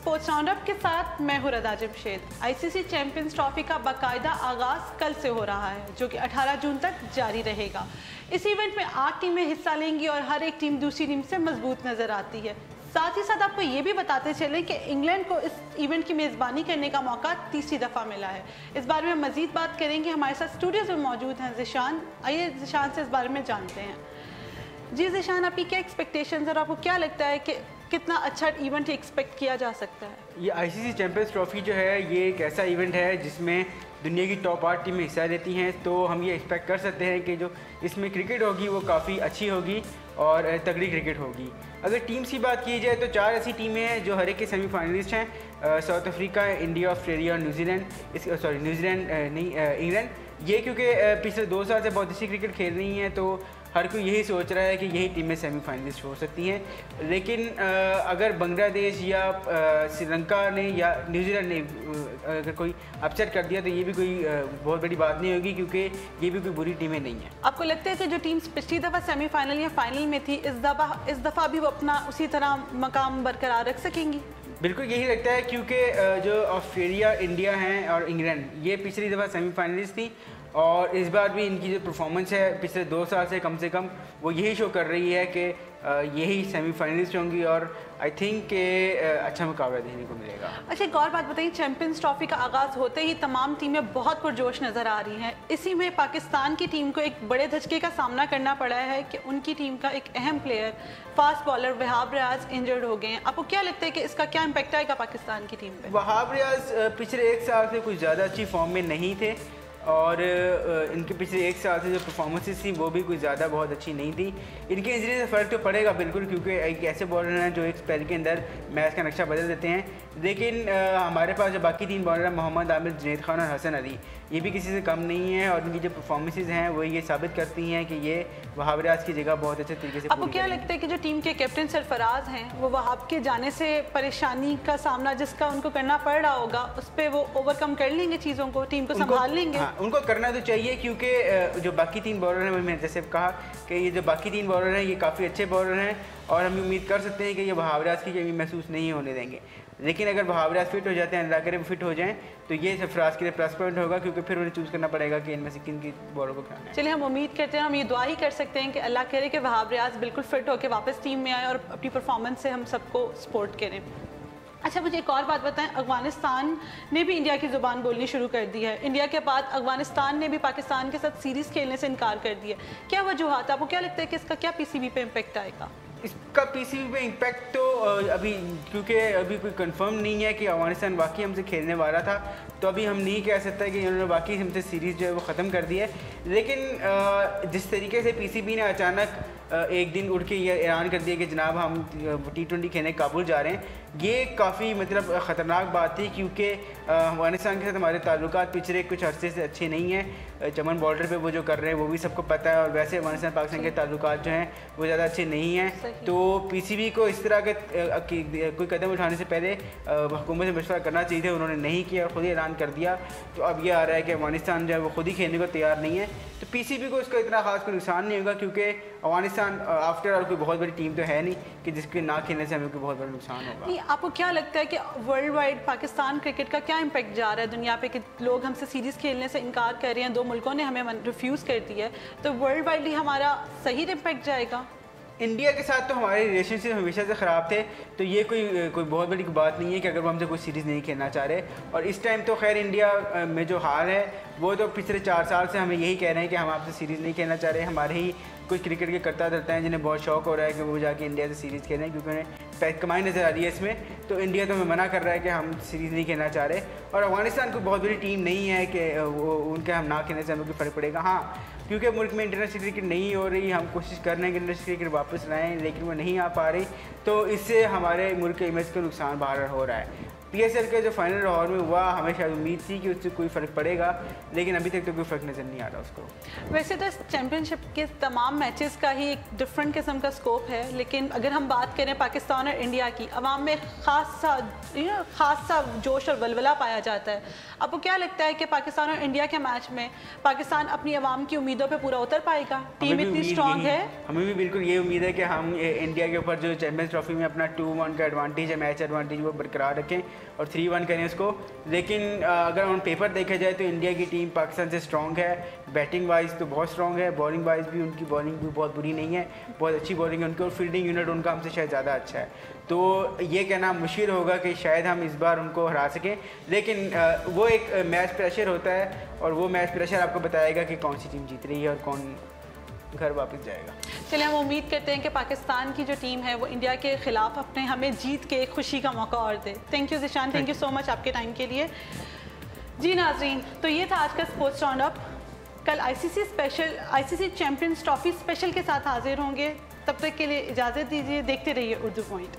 Sports roundup के साथ मैं हूं रदा जमशेद। आईसीसी चैंपियंस ट्रॉफी का बाकायदा आगाज कल से हो रहा है, जो कि 18 जून तक जारी रहेगा। इस इवेंट में 8 टीमें हिस्सा लेंगी और हर एक टीम दूसरी टीम से मजबूत नजर आती है। साथ ही साथ आपको ये भी बताते चलें कि इंग्लैंड को इस इवेंट की मेज़बानी करने का मौका तीसरी दफ़ा मिला है। इस बारे में मज़ीद बात करेंगे, हमारे साथ स्टूडियोज़ में मौजूद हैं ज़िशान। आइए ज़िशान से इस बारे में जानते हैं। जी ज़िशान, आपकी क्या एक्सपेक्टेशंस और आपको क्या लगता है कि कितना अच्छा इवेंट एक्सपेक्ट किया जा सकता है? ये आईसीसी चैंपियंस ट्रॉफी जो है ये एक ऐसा इवेंट है जिसमें दुनिया की टॉप 8 टीमें हिस्सा लेती हैं, तो हम ये एक्सपेक्ट कर सकते हैं कि जो इसमें क्रिकेट होगी वो काफ़ी अच्छी होगी और तगड़ी क्रिकेट होगी। अगर टीम्स की बात की जाए तो 4 ऐसी टीमें हैं जो हर एक के सेमीफाइनलिस्ट हैं। साउथ अफ्रीका, इंडिया, ऑस्ट्रेलिया और इंग्लैंड। ये क्योंकि पिछले 2 साल से बहुत अच्छी क्रिकेट खेल रही हैं, तो हर कोई यही सोच रहा है कि यही टीमें सेमीफाइनलिस्ट हो सकती हैं। लेकिन अगर बांग्लादेश या श्रीलंका ने या न्यूजीलैंड ने अगर कोई अपसेट कर दिया तो ये भी कोई बहुत बड़ी बात नहीं होगी, क्योंकि ये भी कोई बुरी टीमें नहीं हैं। आपको लगता है कि जो टीम्स पिछली दफ़ा सेमीफाइनल या फाइनल में थी, इस दफ़ा भी वो अपना उसी तरह मकाम बरकरार रख सकेंगी? बिल्कुल यही लगता है, क्योंकि जो ऑस्ट्रेलिया, इंडिया हैं और इंग्लैंड, ये पिछली दफ़ा सेमीफाइनलिस्ट थी और इस बार भी इनकी जो परफॉर्मेंस है पिछले 2 साल से कम वो यही शो कर रही है कि यही सेमीफाइनलिस्ट होंगी और आई थिंक के अच्छा मुकाबला देखने को मिलेगा। अच्छा, एक और बात बताइए, चैंपियंस ट्रॉफी का आगाज़ होते ही तमाम टीमें बहुत पुरजोश नज़र आ रही हैं। इसी में पाकिस्तान की टीम को एक बड़े धचके का सामना करना पड़ा है कि उनकी टीम का एक अहम player, fast bowler Wahab Riaz injured हो गए हैं। आपको क्या लगता है कि इसका क्या इम्पैक्ट आएगा पाकिस्तान की टीम पर? वहाब रियाज पिछले 1 साल से कुछ ज़्यादा अच्छी फॉर्म में नहीं थे और इनके पिछले 1 साल से जो परफॉर्मेंसेस थी वो भी कुछ ज़्यादा बहुत अच्छी नहीं थी। इनकी इंजरी से फ़र्क तो पड़ेगा बिल्कुल, क्योंकि एक ऐसे बॉलर हैं जो एक स्पेल के अंदर मैच का नक्शा बदल देते हैं। लेकिन हमारे पास जो बाकी 3 बॉलर हैं, मोहम्मद आमिर, जुनैद खान और हसन अली, ये भी किसी से कम नहीं है और इनकी जो परफॉर्मेंसेस हैं वो ये साबित करती हैं कि ये वहाब रियाज की जगह बहुत अच्छे तरीके से। आपको क्या लगता है कि जो टीम के कैप्टन सरफराज हैं, वो वहाब के जाने से परेशानी का सामना जिसका उनको करना पड़ रहा होगा, उस पर वो ओवरकम कर लेंगे चीज़ों को, टीम को संभाल लेंगे? हाँ, उनको करना तो चाहिए, क्योंकि जो बाकी 3 बॉलर हैं, मैंने जैसे कहा कि ये जो बाकी 3 बॉलर हैं ये काफ़ी अच्छे बॉलर हैं और हम उम्मीद कर सकते हैं कि ये वहाब रियाज की कमी महसूस नहीं होने देंगे। लेकिन अगर वहाब रियाज फिट हो जाते हैं, अल्लाह करे फिट हो जाएं, तो ये सरफराज के लिए प्लस पॉइंट होगा, क्योंकि फिर उन्हें चूज़ करना पड़ेगा कि इनमें से किन की बॉलर को खेलना है। चलिए, हम उम्मीद करते हैं, हम ये दुआ ही कर सकते हैं कि अल्लाह करे कि वहाब रियाज बिल्कुल फिट होकर वापस टीम में आए और अपनी परफॉर्मेंस से हम सबको सपोर्ट करें। अच्छा, मुझे एक और बात बताएं, अफगानिस्तान ने भी इंडिया की ज़ुबान बोलनी शुरू कर दी है। इंडिया के बाद अफगानिस्तान ने भी पाकिस्तान के साथ सीरीज़ खेलने से इनकार कर दिया। क्या वजूहत, आपको क्या लगता है कि इसका क्या पीसीबी पे इम्पेक्ट आएगा? इसका पीसीबी पे इम्पैक्ट तो अभी, क्योंकि अभी कोई कंफर्म नहीं है कि अफगानिस्तान वाकई हमसे खेलने वाला था, तो अभी हम नहीं कह सकते कि उन्होंने वाकई हमसे सीरीज़ जो है वो ख़त्म कर दी है। लेकिन जिस तरीके से पीसीबी ने अचानक एक दिन उठ के ये ऐलान कर दिया कि जनाब हम T20 खेलने काबुल जा रहे हैं, ये काफ़ी मतलब ख़तरनाक बात थी, क्योंकि अफगानिस्तान के साथ हमारे ताल्लुकात पिछले कुछ अर्से से अच्छे नहीं हैं। चमन बॉर्डर पे वो जो कर रहे हैं वो भी सबको पता है, और वैसे अफगानिस्तान पाकिस्तान के ताल्लुकात जो हैं वो ज़्यादा अच्छे नहीं हैं। तो पीसीबी को इस तरह के कोई कदम उठाने से पहले हुकूमत से मशवरा करना चाहिए था, उन्होंने नहीं किया और ख़ुद ही ऐलान कर दिया। तो अब ये आ रहा है कि अफगानिस्तान जो है वो खुद ही खेलने को तैयार नहीं है, तो पीसीबी को इसका इतना खास कोई नुकसान नहीं होगा, क्योंकि अफगानिस्तान आफ्टर ऑल कोई बहुत बड़ी टीम तो है नहीं कि जिसके ना खेलने से हमें कोई बहुत बड़ा नुकसान होगा। आपको क्या लगता है कि वर्ल्ड वाइड पाकिस्तान क्रिकेट का क्या इम्पैक्ट जा रहा है दुनिया पे कि लोग हमसे सीरीज़ खेलने से इनकार कर रहे हैं, 2 मुल्कों ने हमें रिफ्यूज़ कर दिया है, तो वर्ल्ड वाइड ही हमारा सही इम्पैक्ट जाएगा? इंडिया के साथ तो हमारे रिलेशनशिप हमेशा से ख़राब थे, तो ये कोई बहुत बड़ी बात नहीं है कि अगर वो हमसे कोई सीरीज़ नहीं खेलना चाह रहे। और इस टाइम तो खैर इंडिया में जो हाल है वो तो पिछले 4 साल से हमें यही कह रहे हैं कि हम आपसे सीरीज़ नहीं खेलना चाह रहे। हमारे ही कुछ क्रिकेट के करता धरता हैं जिन्हें बहुत शौक हो रहा है कि वो जाके इंडिया से सीरीज़ खेलें, क्योंकि उन्हें कमाई नज़र आ रही है इसमें। तो इंडिया तो हमें मना कर रहा है कि हम सीरीज़ नहीं खेलना चाह रहे, और अफगानिस्तान कोई बहुत बड़ी टीम नहीं है कि वो उनके हम ना खेलने से हमें कोई फ़र्क पड़ेगा। हाँ, क्योंकि मुल्क में इंटरनेशनल क्रिकेट नहीं हो रही, हम कोशिश कर रहे हैं कि इंटरनेशनल क्रिकेट वापस लाएँ, लेकिन वो नहीं आ पा रही, तो इससे हमारे मुल्क के इमेज का नुकसान बाहर हो रहा है। PSL के जो फाइनल लाहौर में हुआ, हमें शायद उम्मीद थी कि उससे कोई फ़र्क पड़ेगा, लेकिन अभी तक तो कोई फ़र्क नज़र नहीं आ रहा उसको। वैसे तो चैम्पियनशिप के तमाम मैचेस का ही एक डिफरेंट किस्म का स्कोप है, लेकिन अगर हम बात करें पाकिस्तान और इंडिया की, अवाम में ख़ास सा जोश और वलवला पाया जाता है। आपको क्या लगता है कि पाकिस्तान और इंडिया के मैच में पाकिस्तान अपनी अवाम की उम्मीदों पर पूरा उतर पाएगा? टीम इतनी स्ट्रॉन्ग है। हमें भी बिल्कुल ये उम्मीद है कि हम इंडिया के ऊपर जो चैम्पियंस ट्रॉफी में अपना 2-1 का एडवांटेज है, मैच एडवांटेज, वो बरकरार रखें और 3-1 करें उसको। लेकिन अगर ऑन पेपर देखा जाए तो इंडिया की टीम पाकिस्तान से स्ट्रॉन्ग है। बैटिंग वाइज तो बहुत स्ट्रॉन्ग है, बॉलिंग वाइज भी उनकी बॉलिंग भी बहुत बुरी नहीं है, बहुत अच्छी बॉलिंग है उनकी, और फील्डिंग यूनिट उनका हमसे शायद ज़्यादा अच्छा है। तो ये कहना मुश्किल होगा कि शायद हम इस बार उनको हरा सकें, लेकिन वो एक मैच प्रेशर होता है और वो मैच प्रेशर आपको बताएगा कि कौन सी टीम जीत रही है और कौन घर वापस जाएगा। चलिए, हम उम्मीद करते हैं कि पाकिस्तान की जो टीम है वो इंडिया के खिलाफ अपने हमें जीत के खुशी का मौका और दे। Thank you Zeeshan, thank you so much आपके टाइम के लिए। जी नाजरीन, तो ये था आज का स्पोर्ट्स राउंड अप। कल आईसीसी चैंपियंस ट्रॉफी स्पेशल के साथ हाजिर होंगे। तब तक के लिए इजाज़त दीजिए। देखते रहिए उर्दू पॉइंट।